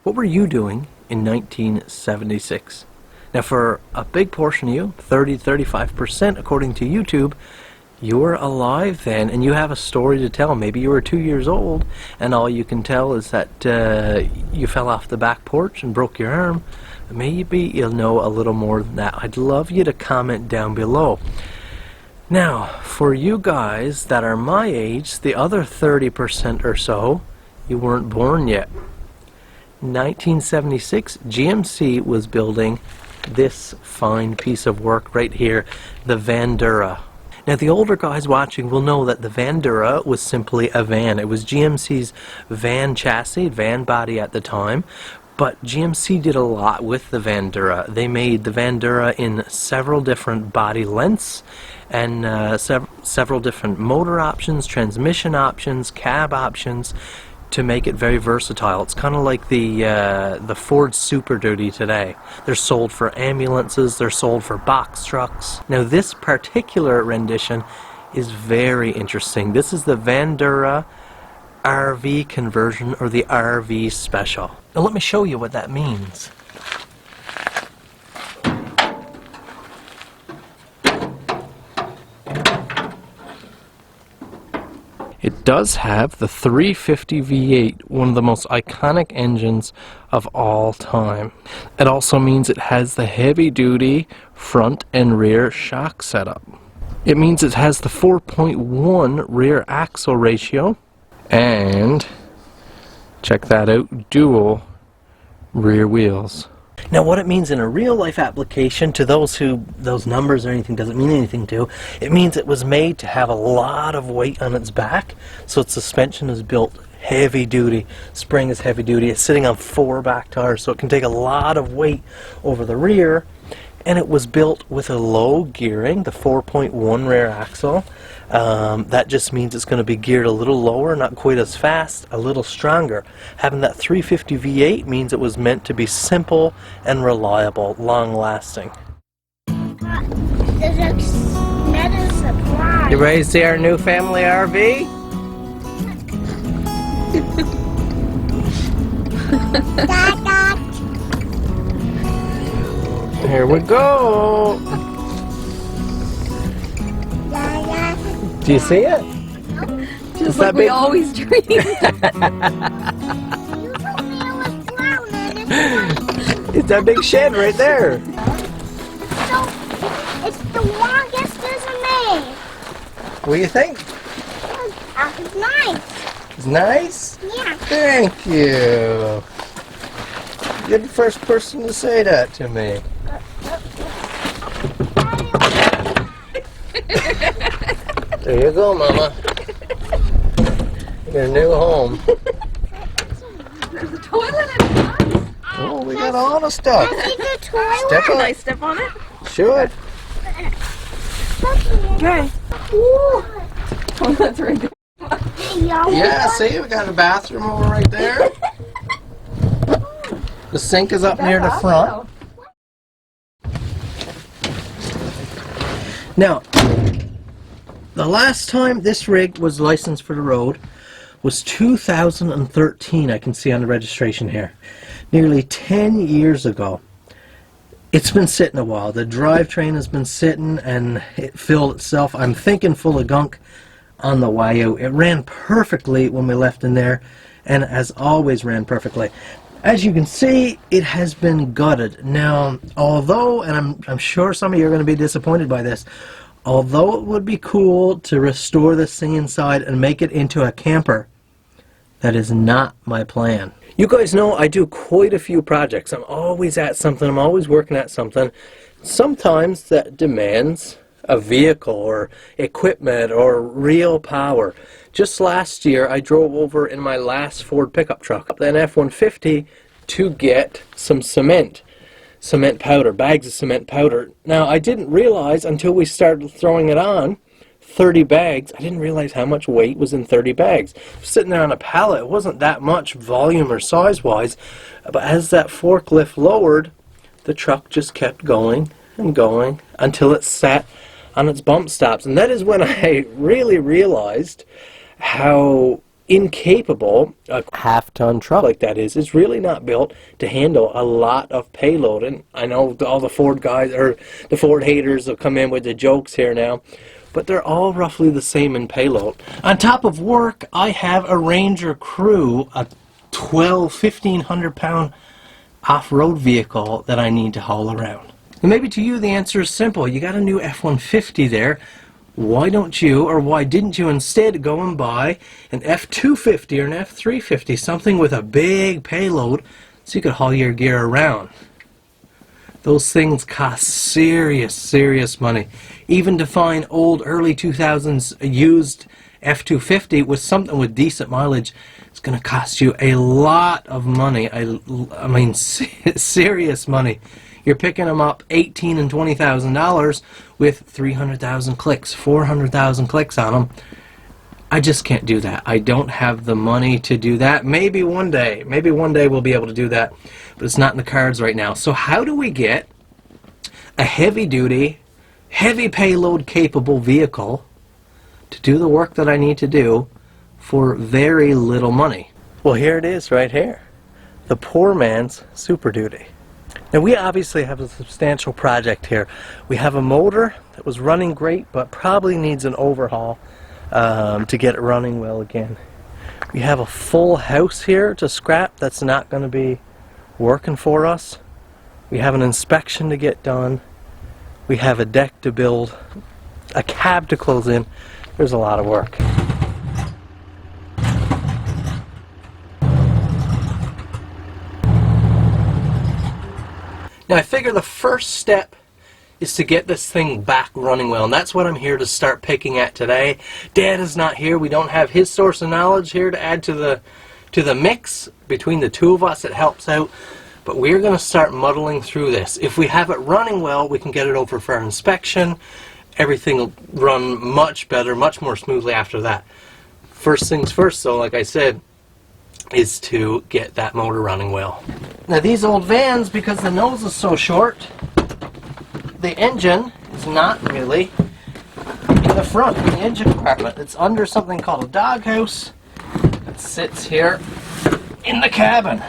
What were you doing in 1976? Now, for a big portion of you, 30-35% according to YouTube, you were alive then, and you have a story to tell. Maybe you were 2 years old, and all you can tell is that you fell off the back porch and broke your arm. Maybe you'll know a little more than that. I'd love you to comment down below. Now, for you guys that are my age, the other 30% or so, you weren't born yet. 1976, GMC was building this fine piece of work right here, the Vandura. Now, the older guys watching will know that the Vandura was simply a van. It was GMC's van chassis, van body at the time, but GMC did a lot with the Vandura. They made the Vandura in several different body lengths and several different motor options, transmission options, cab options, to make it very versatile. It's kind of like the Ford Super Duty today. They're sold for ambulances, they're sold for box trucks. Now, this particular rendition is very interesting. This is the Vandura RV conversion, or the RV Special. Now let me show you what that means. It does have the 350 V8, one of the most iconic engines of all time. It also means it has the heavy-duty front and rear shock setup. It means it has the 4.1 rear axle ratio, and check that out, dual rear wheels. Now, what it means in a real-life application, to those who those numbers or anything doesn't mean anything to, it means it was made to have a lot of weight on its back, so its suspension is built heavy-duty, spring is heavy-duty, it's sitting on 4 back tires, so it can take a lot of weight over the rear, and it was built with a low gearing, the 4.1 rear axle. That just means it's going to be geared a little lower, not quite as fast, a little stronger. Having that 350 V8 means it was meant to be simple and reliable, long-lasting. There's another surprise. You ready to see our new family RV? Here we go! Do you see it? Just like we always dream. You told me it was brown and It's that big shed right there. so it's the longest isn't made. What do you think? It's nice. It's nice? Yeah. Thank you. You're the first person to say that to me. There you go, Mama. Your new home. There's a toilet in it. Oh, we got all the stuff. Is the toilet? Step Can on I it. step on it? Should. Okay. Oh, that's right there. Yeah, see, we got a bathroom over right there. The sink is up near the front. Now, the last time this rig was licensed for the road was 2013, I can see on the registration here. Nearly 10 years ago. It's been sitting a while. The drivetrain has been sitting and it filled itself, I'm thinking, full of gunk on the way out. It ran perfectly when we left in there, and as always ran perfectly. As you can see, it has been gutted. Now, although, and I'm sure some of you are going to be disappointed by this, although it would be cool to restore this thing inside and make it into a camper, that is not my plan. You guys know I do quite a few projects. I'm always at something. I'm always working at something. Sometimes that demands a vehicle or equipment or real power. Just last year I drove over in my last Ford pickup truck, an F-150, to get some cement powder, bags of cement powder. Now, I didn't realize until we started throwing it on, 30 bags, I didn't realize how much weight was in 30 bags. Sitting there on a pallet, it wasn't that much volume or size wise, but as that forklift lowered, the truck just kept going and going until it sat on its bump stops. And that is when I really realized how incapable. A half-ton truck like that is really not built to handle a lot of payload. And I know all the Ford guys, or the Ford haters, will come in with the jokes here now, but they're all roughly the same in payload. On top of work, I have a Ranger Crew, a 1,500 pound off-road vehicle that I need to haul around. And maybe to you the answer is simple. You got a new F-150 there. Why don't you, or why didn't you instead go and buy an F-250 or an F-350, something with a big payload so you could haul your gear around? Those things cost serious money. Even to find old early 2000s used F-250 with something with decent mileage, it's going to cost you a lot of money. I mean, serious money. You're picking them up $18,000 and $20,000 with 300,000 clicks, 400,000 clicks on them. I just can't do that. I don't have the money to do that. Maybe one day we'll be able to do that, but it's not in the cards right now. So how do we get a heavy-duty, heavy payload capable vehicle to do the work that I need to do for very little money? Well, here it is right here. The poor man's Super Duty. Now, we obviously have a substantial project here. We have a motor that was running great, but probably needs an overhaul to get it running well again. We have a full house here to scrap that's not going to be working for us. We have an inspection to get done. We have a deck to build, a cab to close in. There's a lot of work. Now, I figure the first step is to get this thing back running well, and that's what I'm here to start picking at today. Dad is not here. We don't have his source of knowledge here to add to the mix. Between the two of us, it helps out, but we're going to start muddling through this. If we have it running well, we can get it over for our inspection. Everything will run much better, much more smoothly after that. First things first, though, like I said, is to get that motor running well. Now, these old vans, because the nose is so short, the engine is not really in the front, in the engine compartment. It's under something called a doghouse that sits here in the cabin.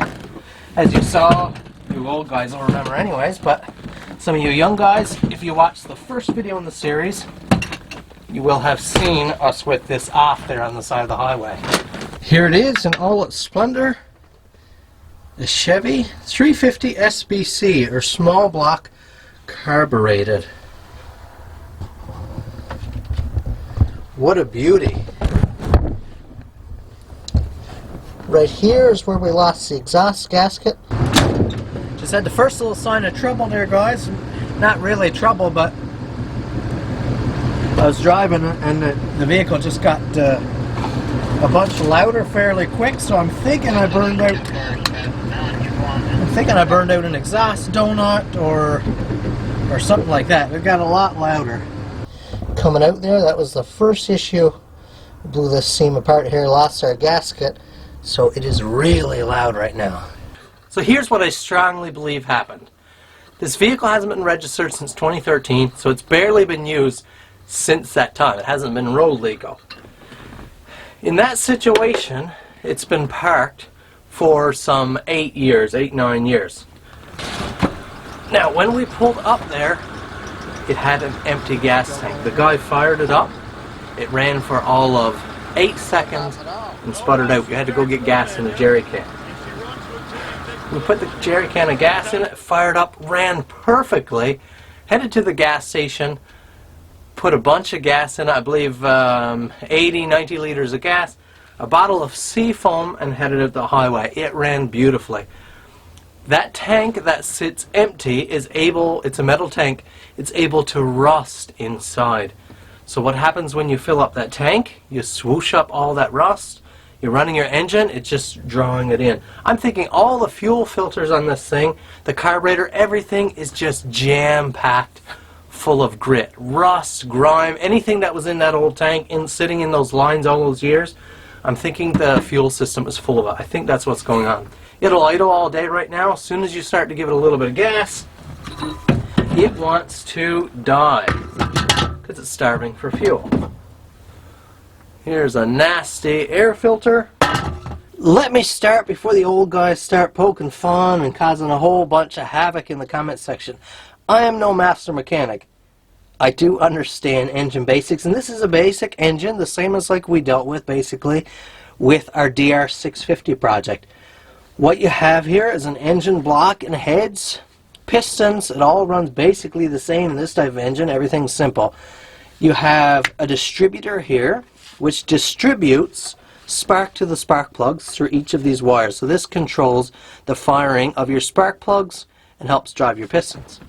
As you saw, you old guys will remember anyways, but some of you young guys, if you watched the first video in the series, you will have seen us with this off there on the side of the highway. Here it is in all its splendor. The Chevy 350 SBC, or small block carbureted. What a beauty. Right here is where we lost the exhaust gasket. Just had the first little sign of trouble there, guys. Not really trouble, but I was driving and the vehicle just got a bunch louder fairly quick, so I'm thinking I burned out an exhaust donut or something like that. It got a lot louder. Coming out there, that was the first issue. Blew this seam apart here, lost our gasket, so it is really loud right now. So here's what I strongly believe happened. This vehicle hasn't been registered since 2013, so it's barely been used since that time. It hasn't been road legal. In that situation, it's been parked for some 8, 9 years. Now, when we pulled up there, it had an empty gas tank. The guy fired it up. It ran for all of 8 seconds and sputtered out. You had to go get gas in a jerry can. We put the jerry can of gas in it, fired up, ran perfectly, headed to the gas station, put a bunch of gas in it, I believe 80, 90 liters of gas, a bottle of Seafoam, and headed up the highway. It ran beautifully. That tank that sits empty is able, it's a metal tank, it's able to rust inside. So what happens when you fill up that tank? You swoosh up all that rust, you're running your engine, it's just drawing it in. I'm thinking all the fuel filters on this thing, the carburetor, everything is just jam-packed full of grit, rust, grime, anything that was in that old tank sitting in those lines all those years. I'm thinking the fuel system is full of it. I think that's what's going on. It'll idle all day right now. As soon as you start to give it a little bit of gas, it wants to die because it's starving for fuel. Here's a nasty air filter. Let me start before the old guys start poking fun and causing a whole bunch of havoc in the comment section. I am no master mechanic. I do understand engine basics, and this is a basic engine, the same as like we dealt with basically with our DR650 project. What you have here is an engine block and heads, pistons. It all runs basically the same in this type of engine. Everything's simple. You have a distributor here which distributes spark to the spark plugs through each of these wires. So this controls the firing of your spark plugs and helps drive your pistons.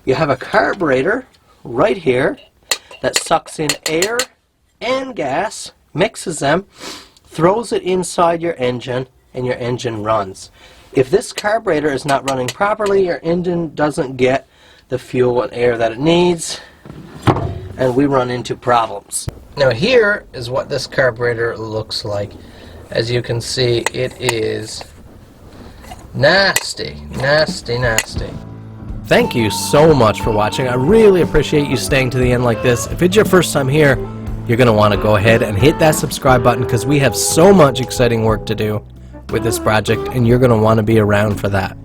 You have a carburetor right here that sucks in air and gas, mixes them, throws it inside your engine, and your engine runs. If this carburetor is not running properly, your engine doesn't get the fuel and air that it needs, and we run into problems. Now here is what this carburetor looks like. As you can see, it is nasty, nasty, nasty. Thank you so much for watching. I really appreciate you staying to the end like this. If it's your first time here, you're going to want to go ahead and hit that subscribe button because we have so much exciting work to do with this project, and you're going to want to be around for that.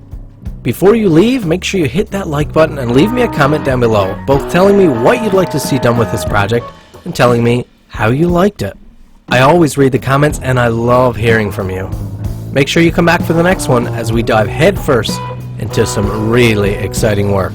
Before you leave, make sure you hit that like button and leave me a comment down below, both telling me what you'd like to see done with this project and telling me how you liked it. I always read the comments and I love hearing from you. Make sure you come back for the next one as we dive headfirst into some really exciting work.